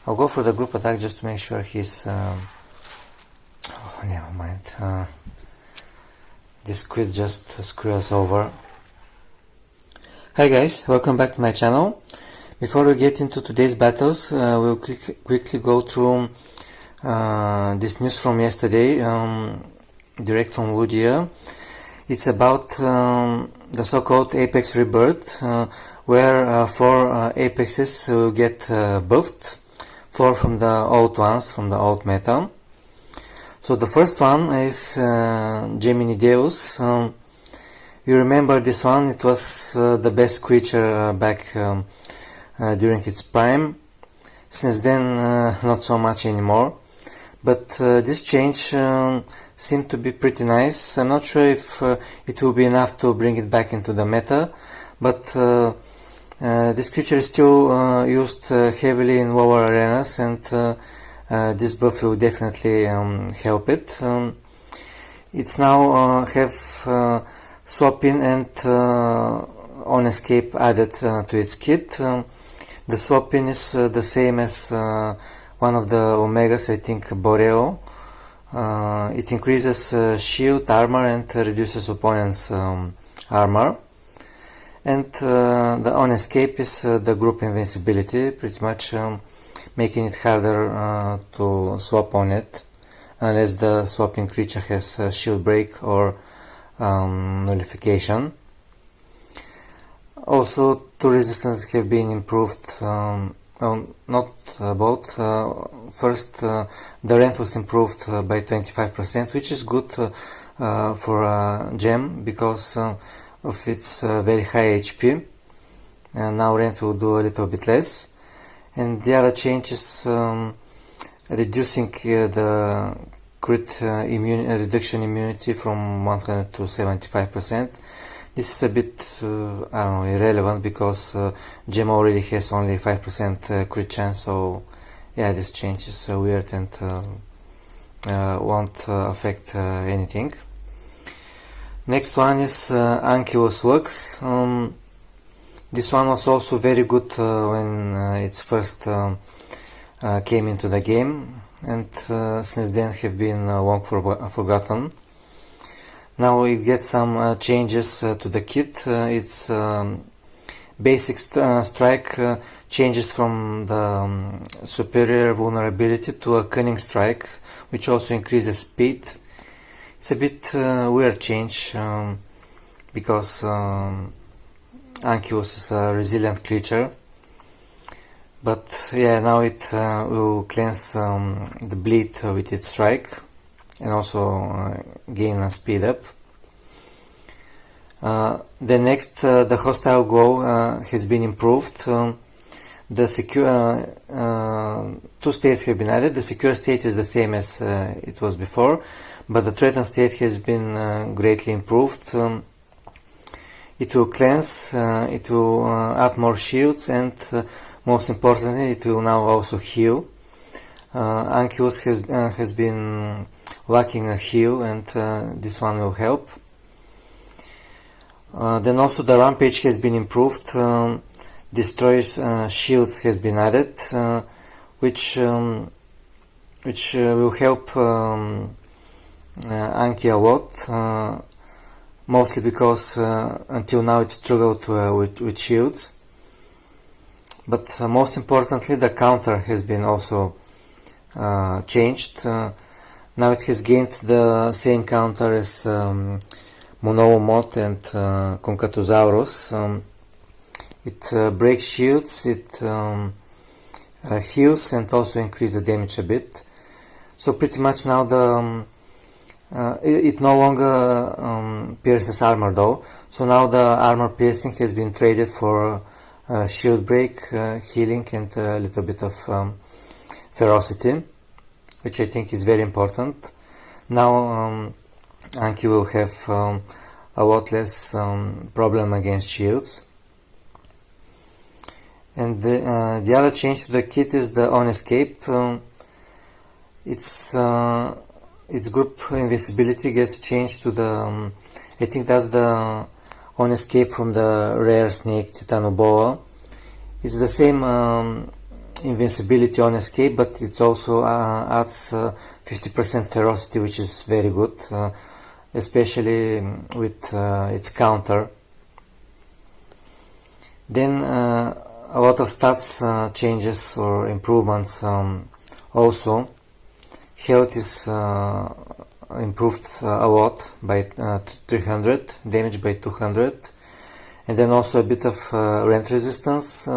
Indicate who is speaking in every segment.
Speaker 1: I'll go for the group attack just to make sure he's oh, never mind, this squid just screwed us over. Hi guys, welcome back to my channel. Before we get into today's battles, we'll quickly go through this news from yesterday, direct from Ludia. It's about the so-called Apex Rebirth, where 4 Apexes will get buffed, 4 from the old ones, from the old meta. So the first one is Gemini Deus. You remember this one? It was the best creature back during its prime. Since then, not so much anymore. But this change seemed to be pretty nice. I'm not sure if it will be enough to bring it back into the meta, but this creature is still used heavily in lower arenas, and this buff will definitely help it. It's now have swap-in and on escape added to its kit. The swap-in is the same as one of the Omegas, I think Boreo. It increases shield, armor, and reduces opponent's armor. And the on escape is the group invincibility, pretty much making it harder to swap on it, unless the swapping creature has shield break or nullification. Also, 2 resistances have been improved. Not both. First, the rent was improved by 25%, which is good for a gem because of its very high HP. Now rent will do a little bit less. And the other change is reducing the crit reduction immunity from 100 to 75%. This is a bit, I don't know, irrelevant because gem already has only 5% crit chance, so yeah, this change is weird and won't affect anything. Next one is Ankylos Lux. This one was also very good when it's first came into the game, and since then have been long forgotten. Now it gets some changes to the kit. Its basic strike changes from the superior vulnerability to a cunning strike, which also increases speed. It's a bit weird change because Ankylos is a resilient creature. But yeah, now it will cleanse the bleed with its strike and also gain a speed up. The next, the hostile glow has been improved. The secure 2 states have been added. The secure state is the same as it was before, but the threatened state has been greatly improved. It will cleanse, it will add more shields, and most importantly, it will now also heal. Ankylos has been lacking a heal, and this one will help. Then also the rampage has been improved. Destroys shields has been added, which will help Anky a lot, mostly because until now it struggled with shields. But most importantly, the counter has been also changed. Now it has gained the same counter as Monomot and Concatosaurus. It breaks shields, it heals, and also increases the damage a bit. So pretty much now the it no longer pierces armor though. So now the armor piercing has been traded for shield break, healing, and a little bit of ferocity, which I think is very important. Now Anky will have a lot less problem against shields. And the other change to the kit is the on escape. Its group invisibility gets changed to the I think that's the on escape from the rare snake Titanoboa. It's the same invincibility on escape, but it also adds 50% ferocity, which is very good, especially with its counter. Then a lot of stats changes or improvements also. Health is improved a lot by 300, damage by 200, and then also a bit of rent resistance.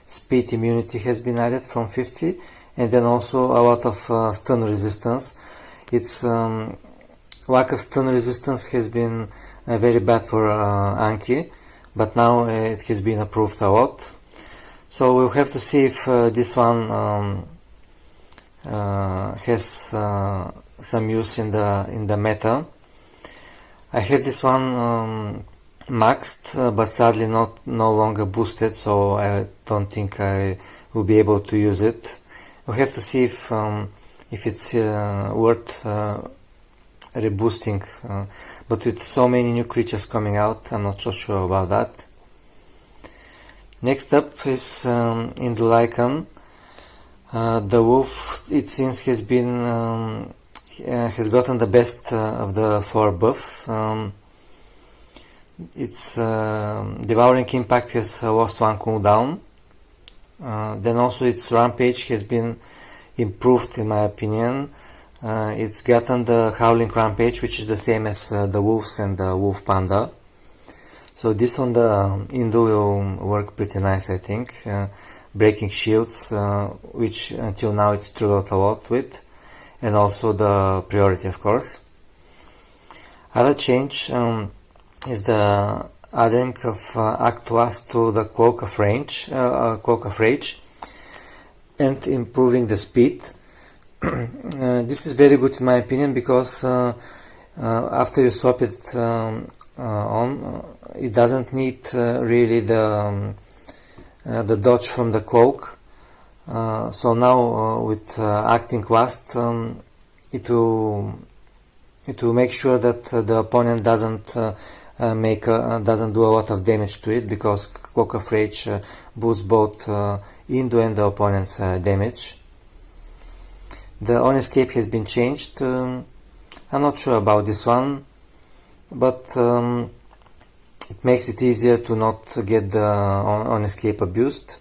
Speaker 1: Speed immunity has been added from 50, and then also a lot of stun resistance. Its lack of stun resistance has been very bad for Anki, but now it has been improved a lot. So we'll have to see if this one has some use in the meta. I have this one maxed, but sadly no longer boosted, so I don't think I will be able to use it. We'll have to see if it's worth reboosting, but with so many new creatures coming out, I'm not so sure about that. Next up is Indulycan. The wolf, it seems, has gotten the best of the 4 buffs. Its devouring impact has lost 1 cooldown. Then also its rampage has been improved, in my opinion. It's gotten the howling rampage, which is the same as the wolves and the wolf panda. So this on the Indu will work pretty nice, I think. Breaking shields, which until now it's struggled a lot with, and also the priority, of course. Other change is the adding of Actuas to the Cloak of Rage, and improving the speed. This is very good in my opinion, because after you swap it on, it doesn't need really the dodge from the cloak. So now with acting fast, it will make sure that the opponent doesn't do a lot of damage to it, because Cloak of Rage boosts both Indu and the opponent's damage. The on escape has been changed. I'm not sure about this one, but it makes it easier to not get the on escape abused,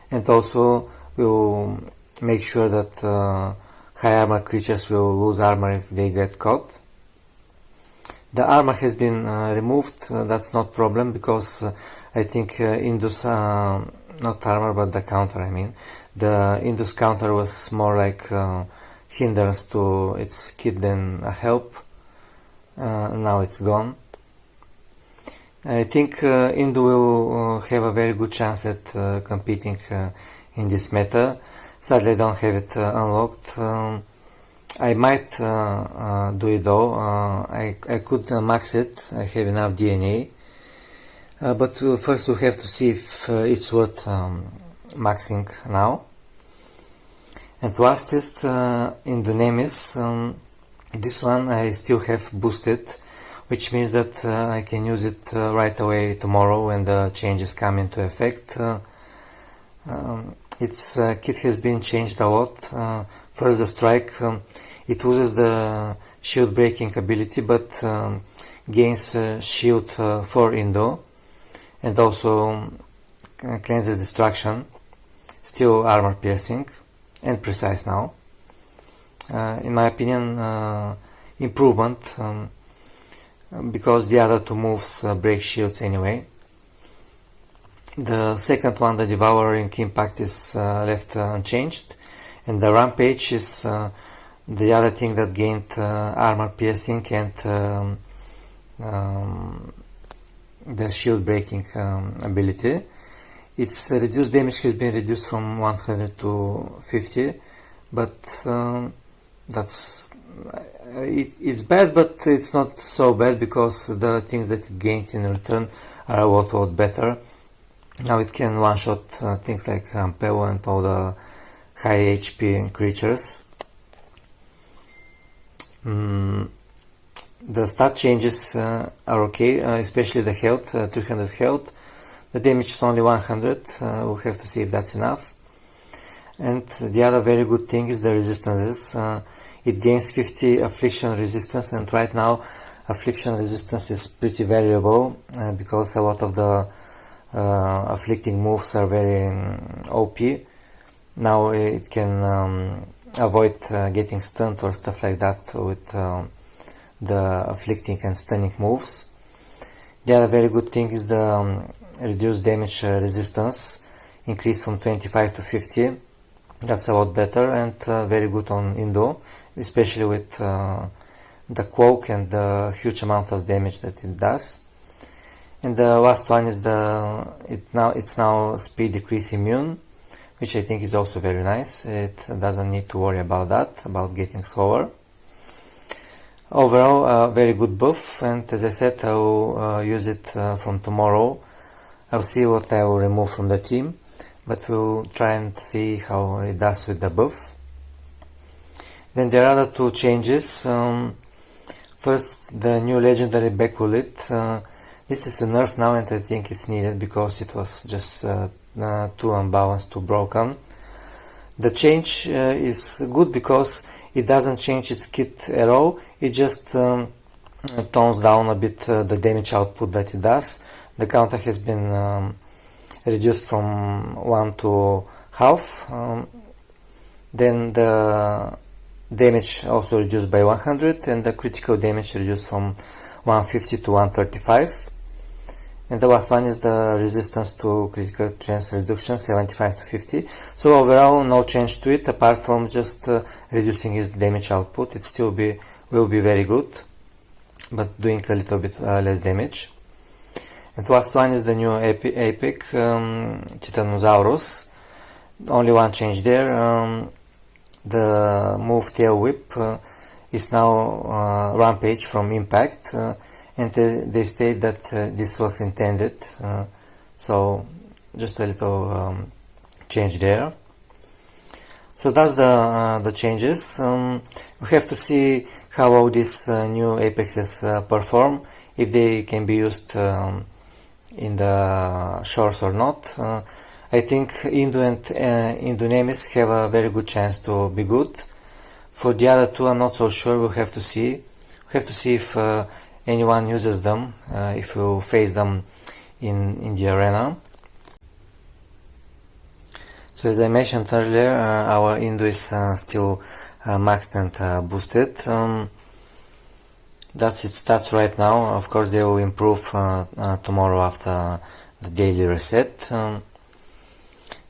Speaker 1: and also will make sure that high armor creatures will lose armor if they get caught. The armor has been removed. That's not problem, because I think Indu's not armor but the counter, I mean the Indu's counter was more like hindrance to its kit than a help. Now it's gone. I think Indu will have a very good chance at competing in this meta. Sadly I don't have it unlocked. I might do it though. I could max it. I have enough DNA, but first we'll have to see if it's worth maxing now. And lastest, Indu Nemesis. This one I still have boosted, which means that I can use it right away tomorrow when the changes come into effect. Its kit has been changed a lot. First the strike, it loses the shield breaking ability, but gains shield for Indo, and also cleanses destruction, still armor piercing and precise now. In my opinion, improvement, because the other two moves break shields anyway. The second one, the devouring impact, is left unchanged, and the rampage is the other thing that gained armor piercing and the shield breaking ability. Its reduced damage has been reduced from 100 to 50, but it's bad, but it's not so bad, because the things that it gained in return are a lot better. Now it can one-shot things like Ampelo and all the high HP creatures. The stat changes are okay, especially the health, 300 health. The damage is only 100, we'll have to see if that's enough. And the other very good thing is the resistances. It gains 50 affliction resistance, and right now affliction resistance is pretty variable because a lot of the afflicting moves are very OP. Now it can avoid getting stunned or stuff like that with the afflicting and stunning moves. The other very good thing is the reduced damage resistance, increased from 25 to 50. That's a lot better and very good on Indo, especially with the quoke and the huge amount of damage that it does. And the last one is it's now speed decrease immune, which I think is also very nice. It doesn't need to worry about that, about getting slower. Overall, a very good buff, and as I said, I will use it from tomorrow. I'll see what I will remove from the team, but we'll try and see how it does with the buff. Then there are other two changes. First, the new legendary Backwoollet. This is a nerf now, and I think it's needed because it was just too unbalanced, too broken. The change is good because it doesn't change its kit at all. It just tones down a bit the damage output that it does. The counter has been reduced from 1 to half. Then the damage also reduced by 100, and the critical damage reduced from 150 to 135. And the last one is the resistance to critical chance reduction, 75 to 50. So overall, no change to it apart from just reducing its damage output. It still will be very good, but doing a little bit less damage. And the last one is the new epic Titanosaurus. Only one change there. The move tail whip is now rampage from impact. And they state that this was intended, so just a little change there. So that's the changes. We have to see how all these new apexes perform, if they can be used in the shores or not. I think Indo and Indonemis have a very good chance to be good. For the other two, I'm not so sure. We'll have to see. We have to see if anyone uses them, if you face them in the arena. So as I mentioned earlier, our Indo is still maxed and boosted. That's its stats right now. Of course they will improve tomorrow after the daily reset.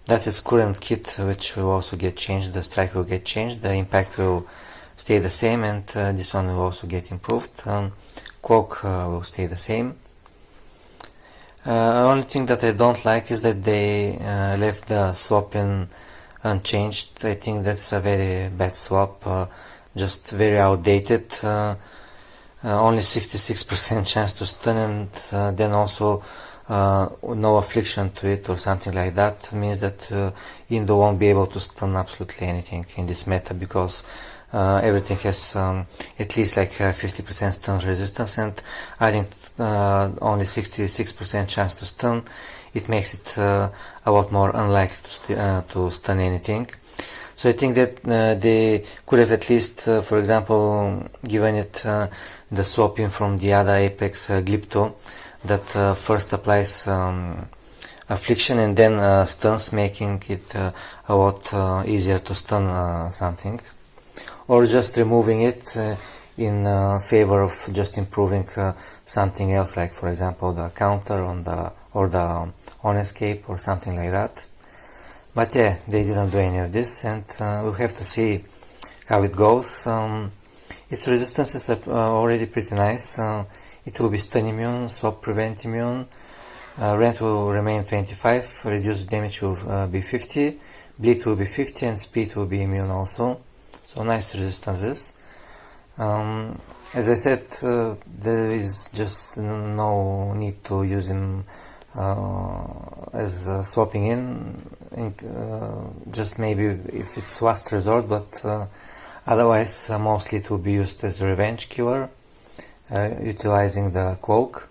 Speaker 1: That's its current kit, which will also get changed. The strike will get changed, the impact will stay the same, and this one will also get improved. Quoke will stay the same. Only thing that I don't like is that they left the swap in unchanged. I think that's a very bad swap, just very outdated. Only 66% chance to stun, and then also no affliction to it or something like that means that Indo won't be able to stun absolutely anything in this meta, because everything has at least like 50% stun resistance, and adding only 66% chance to stun, it makes it a lot more unlikely to stun anything. So I think that they could have at least, for example, given it the swap in from the other Apex Glypto that first applies affliction and then stuns, making it a lot easier to stun something. Or just removing it in favor of just improving something else, like for example the counter or the on escape or something like that. But yeah, they didn't do any of this, and we'll have to see how it goes. Its resistances are already pretty nice. It will be stun immune, swap prevent immune, rent will remain 25, reduced damage will be 50, bleed will be 50, and speed will be immune also. So nice resistances. As I said, there is just no need to use him as swapping in, just maybe if it's last resort, but otherwise mostly it will be used as a revenge killer, utilizing the quoke.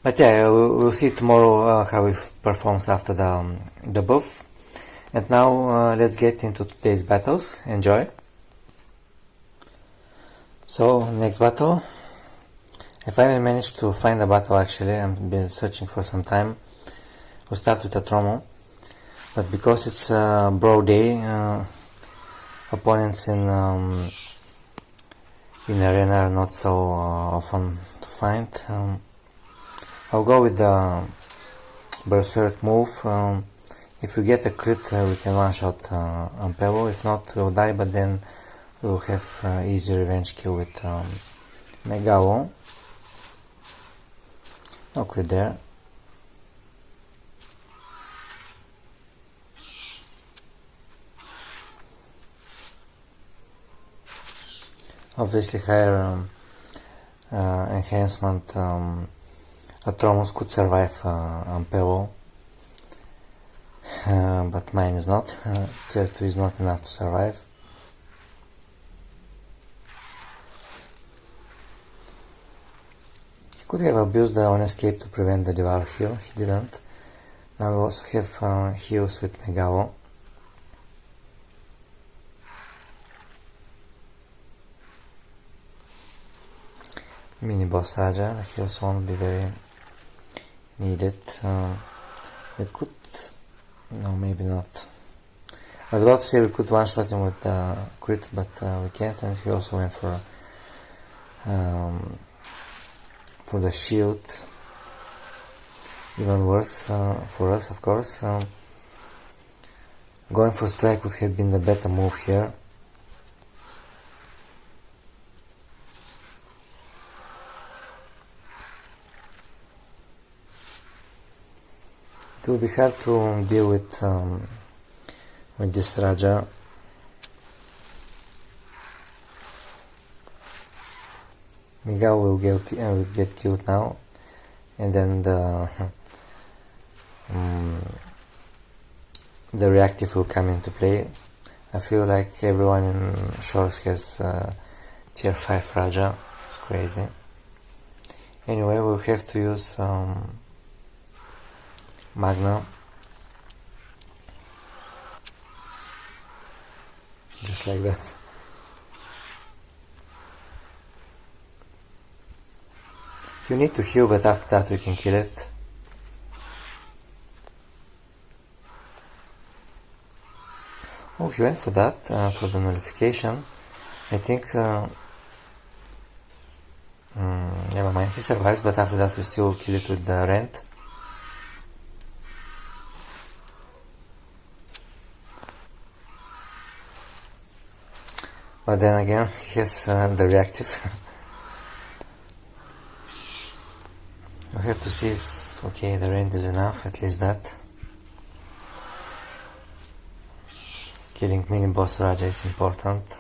Speaker 1: But yeah, we'll see tomorrow how it performs after the buff. And now let's get into today's battles. Enjoy. So next battle, I finally managed to find a battle. Actually, I've been searching for some time. We'll start with a Tromo, but because it's a bro day, opponents in arena are not so often to find. I'll go with the Berserk move. If we get a crit, we can one-shot Ampelo. If not, we'll die, but then we'll have easy revenge kill with Megalo. No crit there. Obviously higher enhancement Atromos could survive Ampelo, but mine is not. Tier 2 is not enough to survive. He could have abused the on escape to prevent the Devour heal, he didn't. Now we also have heals with Megalo. Mini boss Raja, the heals won't be very needed. We could, no, maybe not. I was about to say we could one-shot him with crit, but we can't, and he also went for the shield. Even worse for us, of course. Going for strike would have been the better move here. It will be hard to deal with this Raja. Miguel will get killed now, and then the reactive will come into play. I feel like everyone in Shores has tier 5 Raja. It's crazy. Anyway, we'll have to use Magna. Just like that. You need to heal, but after that we can kill it. Oh, he went for that, for the nullification. I think, never mind, he survives, but after that we still kill it with the rent. But then again, he has the reactive. I have to see if, okay, the rent is enough, at least that. Killing mini boss Raja is important.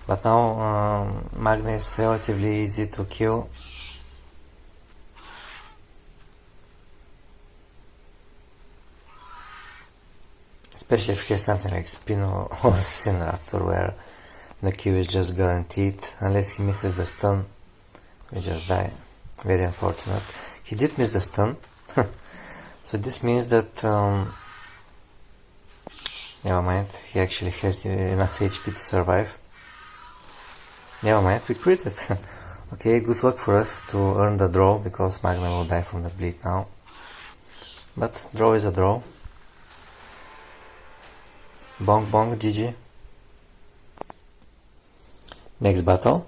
Speaker 1: But now Magna is relatively easy to kill. Especially if he has something like Spino or Sinraptor, where the kill is just guaranteed. Unless he misses the stun, we just die. Very unfortunate. He did miss the stun. So this means that never mind, he actually has enough HP to survive. Never mind, we crit it. Okay, good luck for us to earn the draw, because Magna will die from the bleed now. But draw is a draw. BongBongx, GG. Next battle.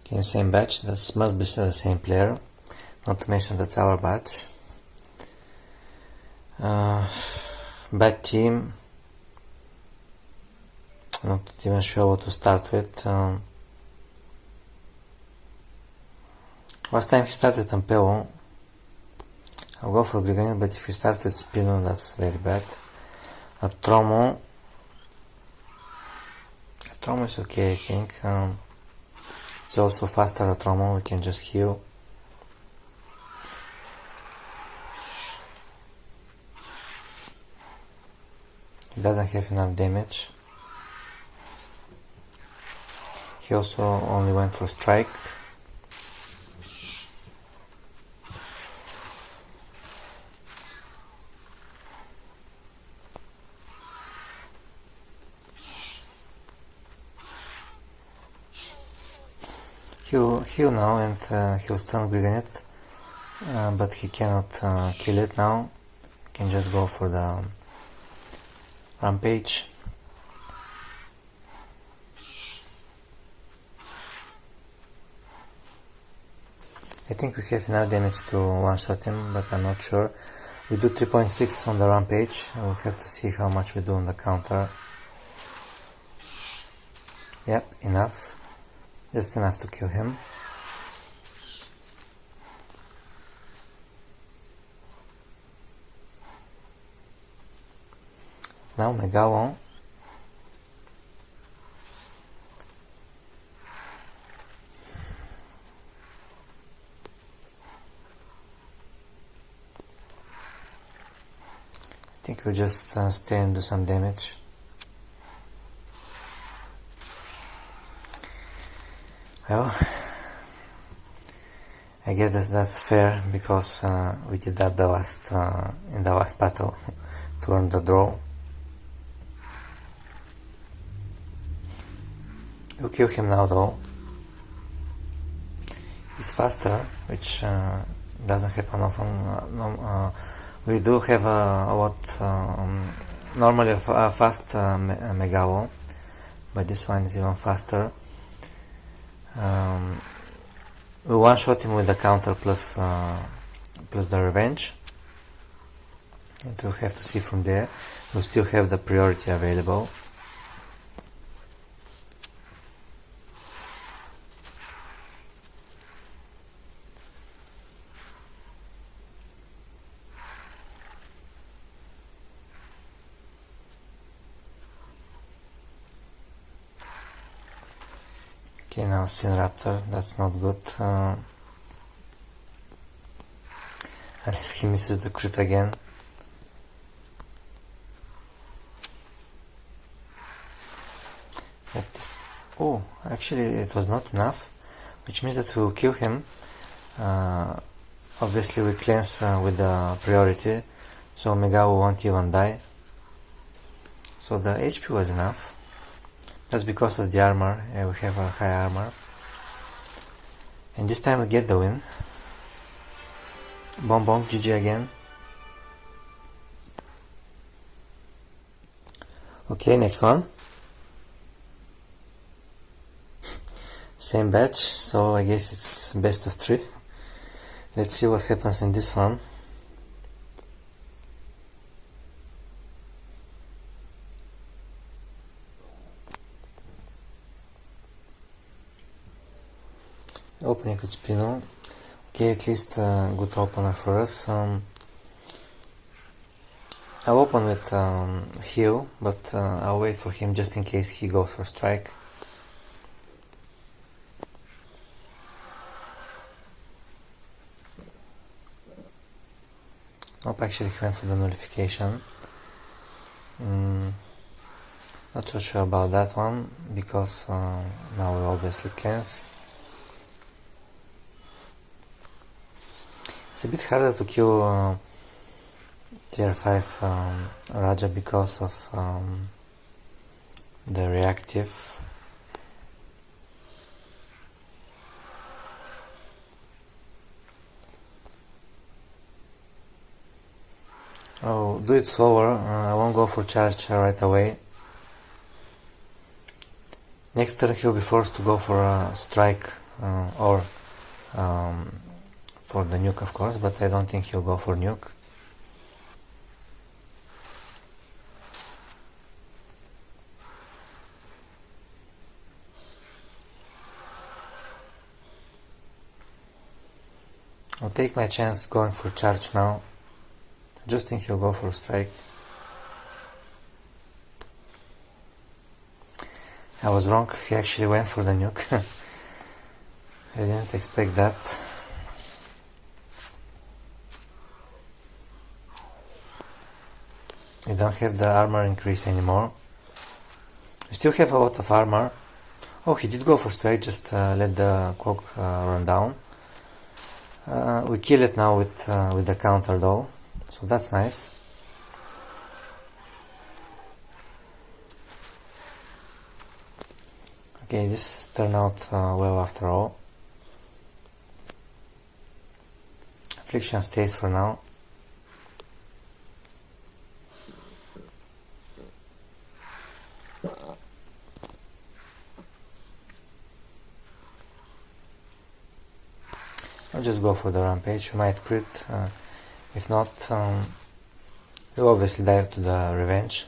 Speaker 1: Okay, same batch. That must be still the same player. Not to mention that's our batch. Bad team. Not even sure what to start with. Last time he started Ampelo. I'll go for Brigand, but if he starts with Spino, that's very bad. A Tromo. Tromo is okay, I think. It's also faster a Tromo, we can just heal. He doesn't have enough damage. He also only went for strike. heal now, and he'll stun Griganet, but he cannot kill it now. He can just go for the rampage. I think we have enough damage to one-shot him, but I'm not sure. We do 3.6 on the rampage. We'll have to see how much we do on the counter. Yep, enough. Just enough to kill him. Now Megalon. I think we'll just stay and do some damage. Well, I guess that's fair, because we did that in the last battle to earn the draw. We'll kill him now though. He's faster, which doesn't happen often. We do have a lot, normally a fast Megalo, but this one is even faster. We one-shot him with the counter plus the revenge, and we'll have to see from there. We'll still have the priority available. Okay, now Sinraptor, that's not good. Unless he misses the crit again. Oh, actually it was not enough, which means that we will kill him. Obviously we cleanse with the priority, so Megao won't even die. So the HP was enough. That's because of the armor. We have a high armor. And this time we get the win. BongBongx, GG again. Okay, next one. Same batch, so I guess it's best of 3. Let's see what happens in this one. Opening with Spino. Okay, at least a good opener for us. I'll open with heal, but I'll wait for him just in case he goes for strike. Nope, actually he went for the nullification. Not so sure about that one, because now we obviously cleanse. It's a bit harder to kill tier 5 Raja because of the reactive. I'll do it slower. I won't go for charge right away. Next turn he'll be forced to go for a strike or for the nuke, of course, but I don't think he'll go for nuke. I'll take my chance going for charge now. I just think he'll go for a strike. I was wrong, he actually went for the nuke. I didn't expect that. We don't have the armor increase anymore. We still have a lot of armor. Oh, he did go for strike, just let the clock run down. We kill it now with the counter though, so that's nice. Okay, this turned out well after all. affliction stays for now. I'll just go for the rampage. We might crit. If not, we'll obviously dive to the revenge.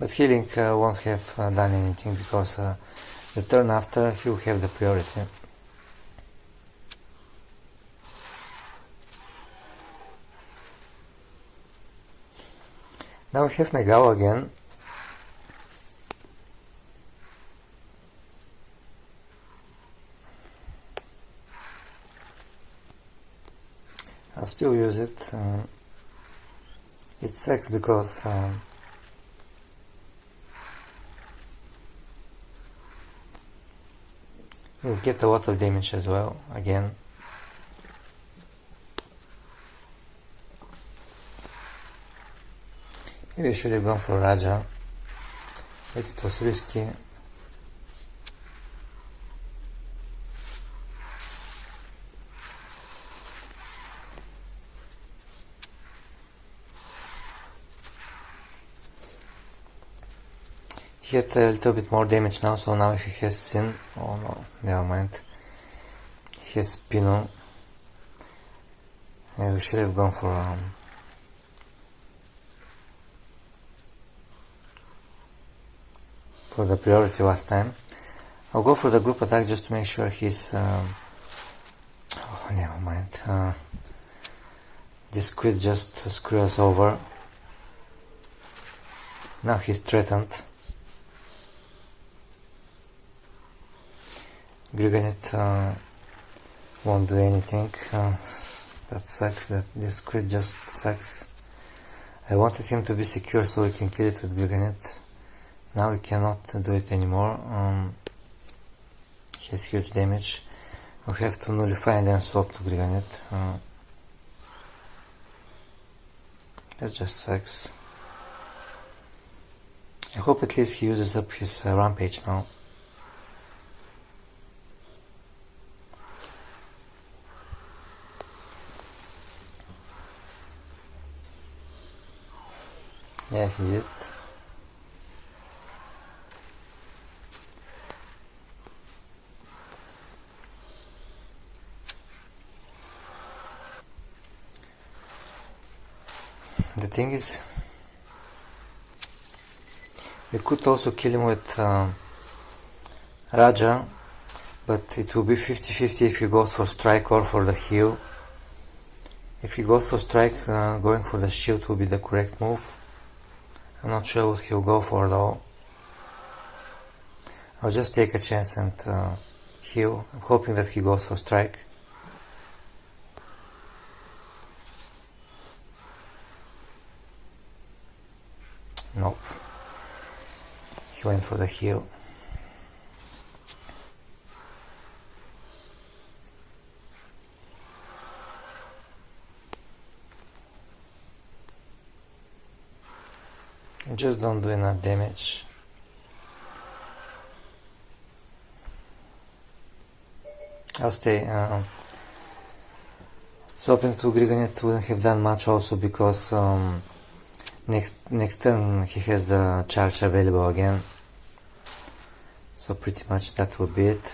Speaker 1: But healing won't have done anything because the turn after he will have the priority. Now we have Megao again. I'll still use it. It sucks because you'll get a lot of damage as well, again. Maybe I should have gone for Raja, but it was risky. He had a little bit more damage now, so now if he has Sin, oh no, never mind. He has Pino. Yeah, we should have gone for the priority last time. I'll go for the group attack just to make sure he's oh, never mind. This crit just screws us over. Now he's threatened. Griganit won't do anything. That sucks, that this crit just sucks. I wanted him to be secure so we can kill it with Griganit. Now we cannot do it anymore. He has huge damage. We have to nullify and then swap to Griganit. That just sucks. I hope at least he uses up his rampage now. Yeah, he did. The thing is, we could also kill him with Raja, but it will be 50-50 if he goes for strike or for the heal. If he goes for strike, going for the shield will be the correct move. I'm not sure what he'll go for though. I'll just take a chance and heal. I'm hoping that he goes for strike. Nope. He went for the heal. I just don't do enough damage. I'll stay. Swapping to Griganit wouldn't have done much also because next turn he has the charge available again. So pretty much that would be it.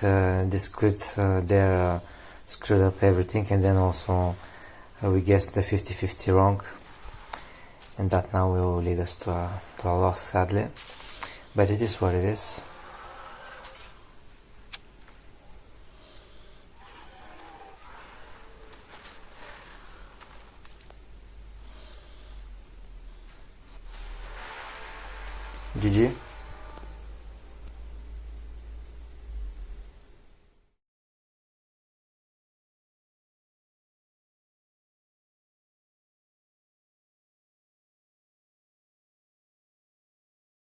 Speaker 1: This crit there screwed up everything, and then also we guessed the 50-50 wrong. And that now will lead us to a loss, sadly. But it is what it is. GG.